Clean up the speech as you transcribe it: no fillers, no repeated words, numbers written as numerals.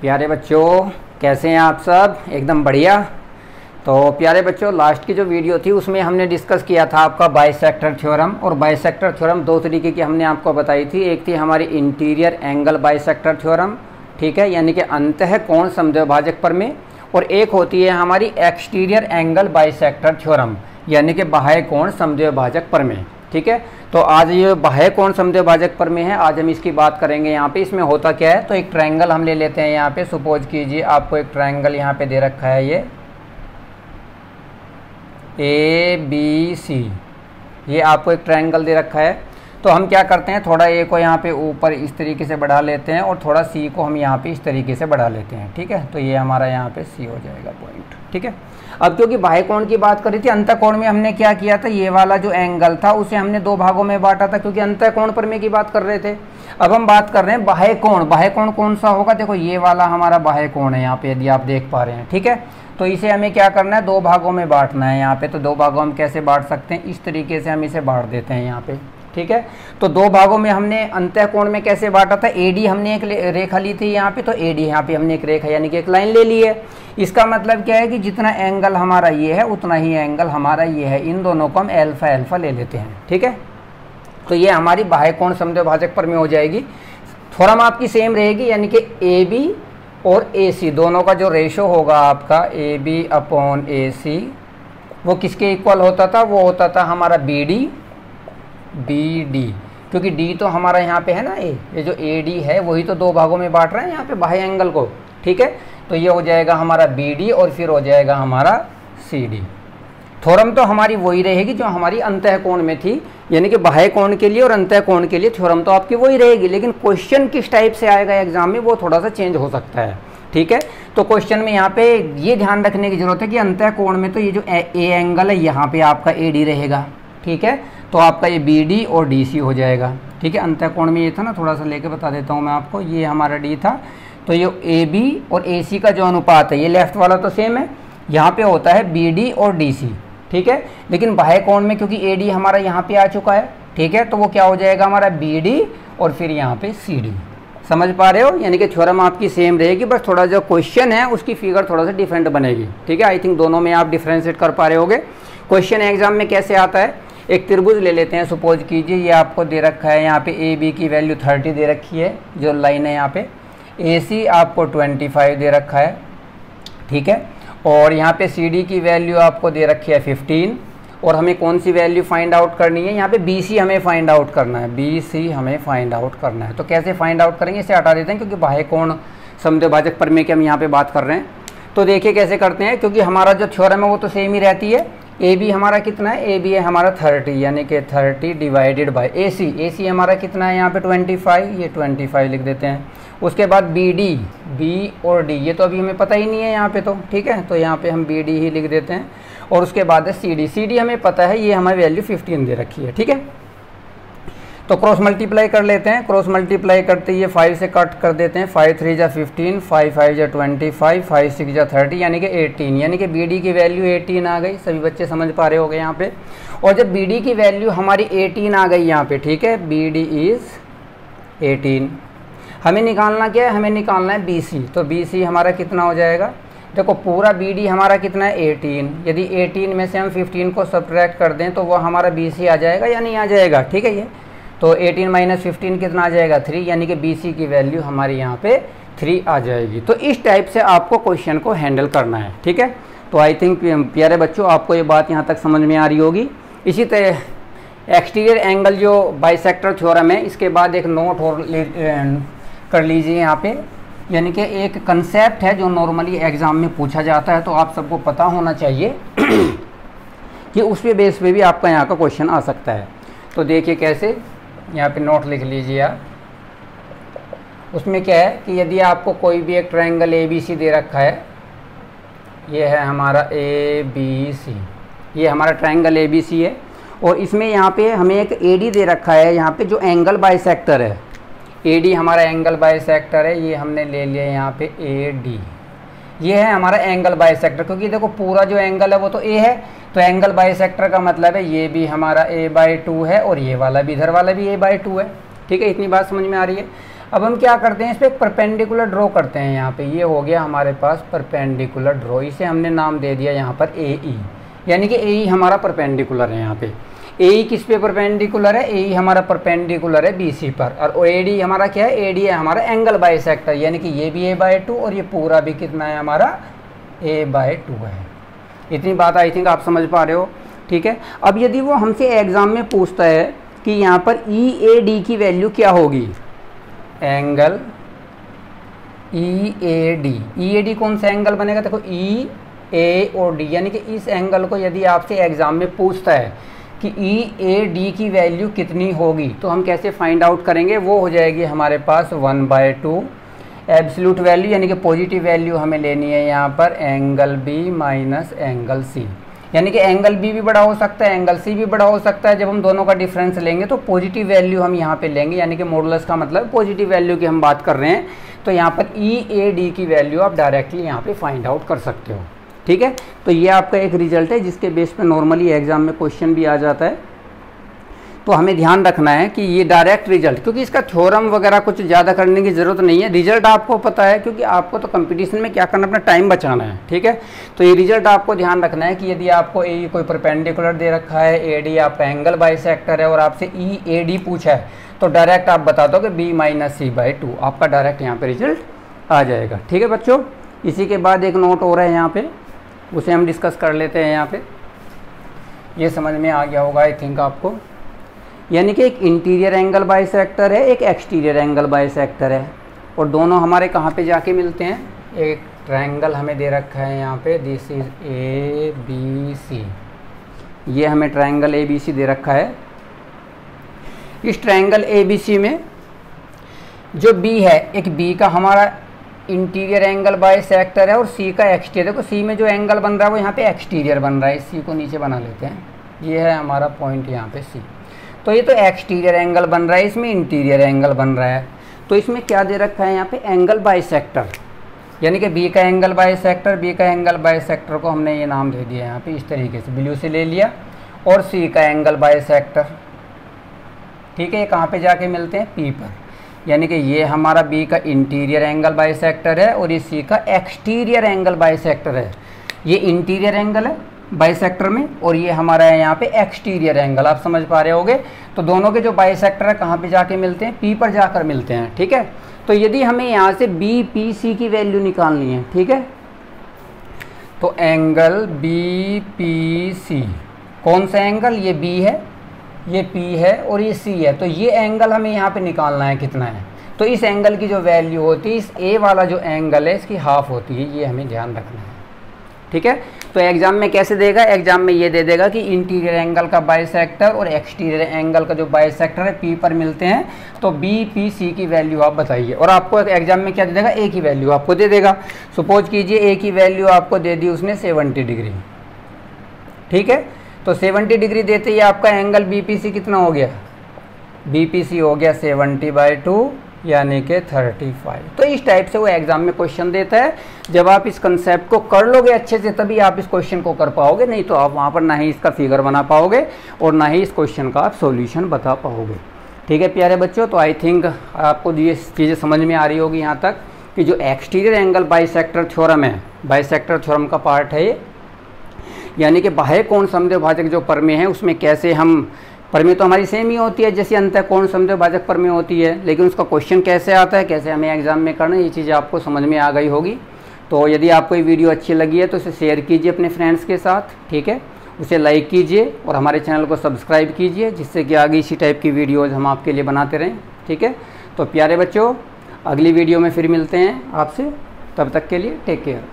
प्यारे बच्चों, कैसे हैं आप सब? एकदम बढ़िया। तो प्यारे बच्चों, लास्ट की जो वीडियो थी उसमें हमने डिस्कस किया था आपका बाइसेक्टर थ्योरम। और बाइसेक्टर थ्योरम दो तरीके की हमने आपको बताई थी। एक थी हमारी इंटीरियर एंगल बाइसेक्टर थ्योरम, ठीक है, यानी कि अंतः कोण समद्विभाजक प्रमेय। और एक होती है हमारी एक्सटीरियर एंगल बाइसेक्टर थ्योरम, यानी कि बाह्य कोण समद्विभाजक प्रमेय, ठीक है। तो आज ये बाह्य कोण समद्विभाजक प्रमेय है, आज हम इसकी बात करेंगे। यहाँ पे इसमें होता क्या है, तो एक ट्रायंगल हम ले लेते हैं। यहाँ पे सपोज कीजिए आपको एक ट्रायंगल यहाँ पे दे रखा है, ये ABC, ये आपको एक ट्रायंगल दे रखा है। तो हम क्या करते हैं, थोड़ा A को यहाँ पे ऊपर इस तरीके से बढ़ा लेते हैं और थोड़ा C को हम यहाँ पे इस तरीके से बढ़ा लेते हैं, ठीक है। तो ये हमारा यहाँ पे C हो जाएगा पॉइंट, ठीक है। अब क्योंकि बाह्य कोण की बात करी थी, अंतः कोण में हमने क्या किया था, ये वाला जो एंगल था उसे हमने दो भागों में बांटा था, क्योंकि अंतः कोण प्रमेय की बात कर रहे थे। अब हम बात कर रहे हैं बाह्य कोण। बाह्य कोण कौन सा होगा, देखो ये वाला हमारा बाह्य कोण है यहाँ पे, यदि आप देख पा रहे हैं, ठीक है। तो इसे हमें क्या करना है, दो भागों में बांटना है यहाँ पे। तो दो भागों में कैसे बांट सकते हैं, इस तरीके से हम इसे बांट देते हैं यहाँ पे, ठीक है। तो दो भागों में हमने अंतः कोण में कैसे बांटा था, AD हमने एक रेखा ली थी यहाँ पे, तो AD यहाँ पे हमने एक रेखा यानी कि एक लाइन ले ली है। इसका मतलब क्या है कि जितना एंगल हमारा ये है उतना ही एंगल हमारा ये है, इन दोनों को हम अल्फा अल्फा ले लेते हैं, ठीक है। तो ये हमारी बाह्य कोण समद्विभाजक प्रमेय हो जाएगी। थ्योरम आपकी सेम रहेगी, यानी कि AB और AC दोनों का जो रेशो होगा आपका AB/AC, वो किसके इक्वल होता था, वो होता था हमारा BD, क्योंकि D तो हमारा यहाँ पे है ना, ये जो AD है वही तो दो भागों में बांट रहे हैं यहाँ पे बाह्य एंगल को, ठीक है। तो ये हो जाएगा हमारा BD और फिर हो जाएगा हमारा CD। थ्योरम तो हमारी वही रहेगी जो हमारी अंतः कोण में थी, यानी कि बाह्य कोण के लिए और अंतः कोण के लिए थ्योरम तो आपकी वही रहेगी, लेकिन क्वेश्चन किस टाइप से आएगा एग्जाम में वो थोड़ा सा चेंज हो सकता है, ठीक है। तो क्वेश्चन में यहाँ पे ये ध्यान रखने की जरूरत है कि अंतः कोण में तो ये जो A एंगल है यहाँ पे आपका AD रहेगा, ठीक है। तो आपका ये BD और DC हो जाएगा, ठीक है। अंतः कोण में ये था ना, थोड़ा सा लेके बता देता हूँ मैं आपको, ये हमारा D था। तो ये AB और AC का जो अनुपात है, ये लेफ्ट वाला तो सेम है, यहाँ पे होता है BD और DC, ठीक है। लेकिन बाह्य कोण में क्योंकि AD हमारा यहाँ पे आ चुका है, ठीक है, तो वो क्या हो जाएगा हमारा BD और फिर यहाँ पे CD। समझ पा रहे हो, यानी कि थ्योरम आपकी सेम रहेगी, बस थोड़ा जो क्वेश्चन है उसकी फिगर थोड़ा सा डिफरेंट बनेगी, ठीक है। आई थिंक दोनों में आप डिफ्रेंशिएट कर पा रहे होगे। क्वेश्चन एग्जाम में कैसे आता है, एक त्रिभुज ले लेते हैं। सपोज कीजिए ये आपको दे रखा है, यहाँ पे AB की वैल्यू 30 दे रखी है, जो लाइन है यहाँ पे। AC आपको 25 दे रखा है, ठीक है। और यहाँ पे CD की वैल्यू आपको दे रखी है 15। और हमें कौन सी वैल्यू फाइंड आउट करनी है, यहाँ पे BC हमें फाइंड आउट करना है, BC हमें फाइंड आउट करना है। तो कैसे फाइंड आउट करेंगे, इसे हटा देते हैं क्योंकि बाह्य कोण समद्विभाजक प्रमेय की हम यहाँ पे बात कर रहे हैं। तो देखिए कैसे करते हैं, क्योंकि हमारा जो थ्योरम है वो तो सेम ही रहती है। AB हमारा कितना है, AB है हमारा 30, यानी कि 30 डिवाइडेड बाय AC हमारा कितना है यहाँ पे 25, ये 25 लिख देते हैं। उसके बाद BD, B और D, ये तो अभी हमें पता ही नहीं है यहाँ पे तो, ठीक है। तो यहाँ पे हम BD ही लिख देते हैं। और उसके बाद है CD हमें पता है, ये हमारी वैल्यू 15 दे रखी है, ठीक है। तो क्रॉस मल्टीप्लाई कर लेते हैं। क्रॉस मल्टीप्लाई करते ये 5 से कट कर देते हैं, 5 3 जा 15, 5 5 जा 25, 5 6 जा 30, यानी कि 18, यानी कि BD की वैल्यू 18 आ गई। सभी बच्चे समझ पा रहे होंगे यहाँ पे। और जब BD की वैल्यू हमारी 18 आ गई यहाँ पे, ठीक है, BD इज़ 18, हमें निकालना क्या है, हमें निकालना है BC। तो BC हमारा कितना हो जाएगा, देखो पूरा BD हमारा कितना है 18, यदि 18 में से हम 15 को सब्ट्रैक्ट कर दें तो वो हमारा BC आ जाएगा या नहीं आ जाएगा, ठीक है। ये तो 18 - 15 कितना आ जाएगा 3, यानी कि BC की वैल्यू हमारी यहाँ पे 3 आ जाएगी। तो इस टाइप से आपको क्वेश्चन को हैंडल करना है, ठीक है। तो आई थिंक प्यारे बच्चों आपको ये बात यहाँ तक समझ में आ रही होगी। इसी तरह एक्सटीरियर एंगल जो बाइसेक्टर थ्योरम है, इसके बाद एक नोट और कर लीजिए यहाँ पे, यानी कि एक कंसेप्ट है जो नॉर्मली एग्ज़ाम में पूछा जाता है, तो आप सबको पता होना चाहिए कि उस पे बेस पे भी आपका यहाँ का क्वेश्चन आ सकता है। तो देखिए कैसे, यहाँ पे नोट लिख लीजिए आप। उसमें क्या है कि यदि आपको कोई भी एक ट्रायंगल ABC दे रखा है, ये है हमारा ABC, ये हमारा ट्रायंगल ABC है। और इसमें यहाँ पे हमें एक AD दे रखा है, यहाँ पे जो एंगल बाइसेक्टर है, AD हमारा एंगल बाइसेक्टर है, ये हमने ले लिया यहाँ पे AD, ये है हमारा एंगल बाइसेक्टर। क्योंकि देखो पूरा जो एंगल है वो तो A है, तो एंगल बाइसेक्टर का मतलब है ये भी हमारा A/2 है और ये वाला भी, इधर वाला भी A/2 है, ठीक है। इतनी बात समझ में आ रही है। अब हम क्या करते हैं, इस पर एक परपेंडिकुलर ड्रॉ करते हैं। यहाँ पे ये हो गया हमारे पास परपेंडिकुलर ड्रॉ, इसे हमने नाम दे दिया यहाँ पर ए ई, यानी कि ए ई हमारा परपेंडिकुलर है। यहाँ पे ए ई किस पे परपेंडिकुलर है, ए ई हमारा परपेंडिकुलर है बी सी पर, और ए डी हमारा क्या है, ए डी है हमारा एंगल बाइसेक्टर, यानी कि ये भी a/2 और ये पूरा भी कितना है हमारा a/2 है। इतनी बात आई थिंक आप समझ पा रहे हो, ठीक है। अब यदि वो हमसे एग्जाम में पूछता है कि यहाँ पर ई ए डी की वैल्यू क्या होगी, एंगल ई ए डी कौन सा एंगल बनेगा, देखो ई ए और डी, यानी कि इस एंगल को यदि आपसे एग्जाम में पूछता है कि ई ए डी की वैल्यू कितनी होगी, तो हम कैसे फाइंड आउट करेंगे, वो हो जाएगी हमारे पास 1/2 एब्सोल्यूट वैल्यू, यानी कि पॉजिटिव वैल्यू हमें लेनी है यहाँ पर angle B minus angle C, यानी कि एंगल बी भी बड़ा हो सकता है, एंगल सी भी बड़ा हो सकता है। जब हम दोनों का डिफरेंस लेंगे तो पॉजिटिव वैल्यू हम यहाँ पे लेंगे, यानी कि मॉडुलस का मतलब पॉजिटिव वैल्यू की हम बात कर रहे हैं। तो यहाँ पर ई ए डी की वैल्यू आप डायरेक्टली यहाँ पे फाइंड आउट कर सकते हो, ठीक है। तो ये आपका एक रिजल्ट है जिसके बेस पे नॉर्मली एग्जाम में क्वेश्चन भी आ जाता है। तो हमें ध्यान रखना है कि ये डायरेक्ट रिजल्ट, क्योंकि इसका थ्योरम वगैरह कुछ ज़्यादा करने की ज़रूरत नहीं है, रिजल्ट आपको पता है, क्योंकि आपको तो कंपटीशन में क्या करना, अपना टाइम बचाना है, ठीक है। तो ये रिजल्ट आपको ध्यान रखना है कि यदि आपको ए कोई परपेंडिकुलर दे रखा है, ए डी आपका एंगल बाइसेक्टर है और आपसे ई ए डी पूछा है, तो डायरेक्ट आप बता दो कि b माइनस c/2, आपका डायरेक्ट यहाँ पे रिजल्ट आ जाएगा, ठीक है बच्चों। इसी के बाद एक नोट और है यहाँ पे, उसे हम डिस्कस कर लेते हैं। यहाँ पे ये समझ में आ गया होगा आई थिंक आपको, यानी कि एक इंटीरियर एंगल बाइसेक्टर है, एक एक्सटीरियर एंगल बाइसेक्टर है, और दोनों हमारे कहाँ पे जाके मिलते हैं, एक ट्रायंगल हमें दे रखा है यहाँ पे, this is A B C, ये हमें ट्रायंगल ए बी सी दे रखा है। इस ट्रायंगल ए बी सी में जो बी है, एक बी का हमारा इंटीरियर एंगल बाइसेक्टर है और सी का एक्सटीरियर, देखो सी में जो एंगल बन रहा है वो यहाँ पे एक्सटीरियर बन रहा है, इस सी को नीचे बना लेते हैं, ये है हमारा पॉइंट यहाँ पे सी। तो ये तो एक्सटीरियर एंगल बन रहा है, इसमें इंटीरियर एंगल बन रहा है, तो इसमें क्या दे रखा है यहाँ पे, एंगल बाइसेक्टर, यानी कि बी का एंगल बाइसेक्टर, बी का एंगल बाइसेक्टर को हमने ये नाम दे दिया यहाँ पे इस तरीके से, ब्लू से ले लिया, और सी का एंगल बाइसेक्टर, ठीक है। ये कहाँ पे जाके मिलते हैं, पी पर, यानी कि ये हमारा बी का इंटीरियर एंगल बाइसेक्टर है और ये सी का एक्सटीरियर एंगल बाइसेक्टर है। ये इंटीरियर एंगल है बाइसेक्टर में और ये हमारा है यहाँ पे एक्सटीरियर एंगल, आप समझ पा रहे होगे। तो दोनों के जो बाइसेक्टर है कहाँ पे जाके मिलते हैं, पी पर जाकर मिलते हैं, ठीक है। तो यदि हमें यहाँ से बी पी सी की वैल्यू निकालनी है, ठीक है, तो एंगल बी पी सी, कौन सा एंगल, ये बी है, ये P है और ये C है, तो ये एंगल हमें यहाँ पे निकालना है कितना है। तो इस एंगल की जो वैल्यू होती है, इस A वाला जो एंगल है इसकी हाफ होती है, ये हमें ध्यान रखना है, ठीक है। तो एग्जाम में कैसे देगा, एग्जाम में ये दे देगा कि इंटीरियर एंगल का बाइसेक्टर और एक्सटीरियर एंगल का जो बाइसेक्टर है P पर मिलते हैं, तो बी पी सी की वैल्यू आप बताइए, और आपको एग्जाम में क्या दे देगा, A की वैल्यू आपको दे देगा। सपोज कीजिए A की वैल्यू आपको दे दी उसने 70 डिग्री, ठीक है। तो 70 डिग्री देते ही आपका एंगल BPC कितना हो गया, BPC हो गया 70/2 यानी कि 35। तो इस टाइप से वो एग्जाम में क्वेश्चन देता है। जब आप इस कंसेप्ट को कर लोगे अच्छे से तभी आप इस क्वेश्चन को कर पाओगे, नहीं तो आप वहाँ पर ना ही इसका फिगर बना पाओगे और ना ही इस क्वेश्चन का आप सॉल्यूशन बता पाओगे, ठीक है प्यारे बच्चों। तो आई थिंक आपको ये चीज़ें समझ में आ रही होगी यहाँ तक कि जो एक्सटीरियर एंगल बाइसेक्टर थ्योरम है, बाइसेक्टर थ्योरम का पार्ट है ये, यानी कि बाह्य कोण समद्विभाजक जो प्रमेय है उसमें कैसे हम, प्रमेय तो हमारी सेम ही होती है जैसे अंतः कोण समद्विभाजक प्रमेय होती है, लेकिन उसका क्वेश्चन कैसे आता है, कैसे हमें एग्जाम में करना है, ये चीज़ें आपको समझ में आ गई होगी। तो यदि आपको ये वीडियो अच्छी लगी है तो इसे शेयर कीजिए अपने फ्रेंड्स के साथ, ठीक है, उसे लाइक कीजिए और हमारे चैनल को सब्सक्राइब कीजिए, जिससे कि आगे इसी टाइप की वीडियोज़ हम आपके लिए बनाते रहें, ठीक है। तो प्यारे बच्चों, अगली वीडियो में फिर मिलते हैं आपसे, तब तक के लिए टेक केयर।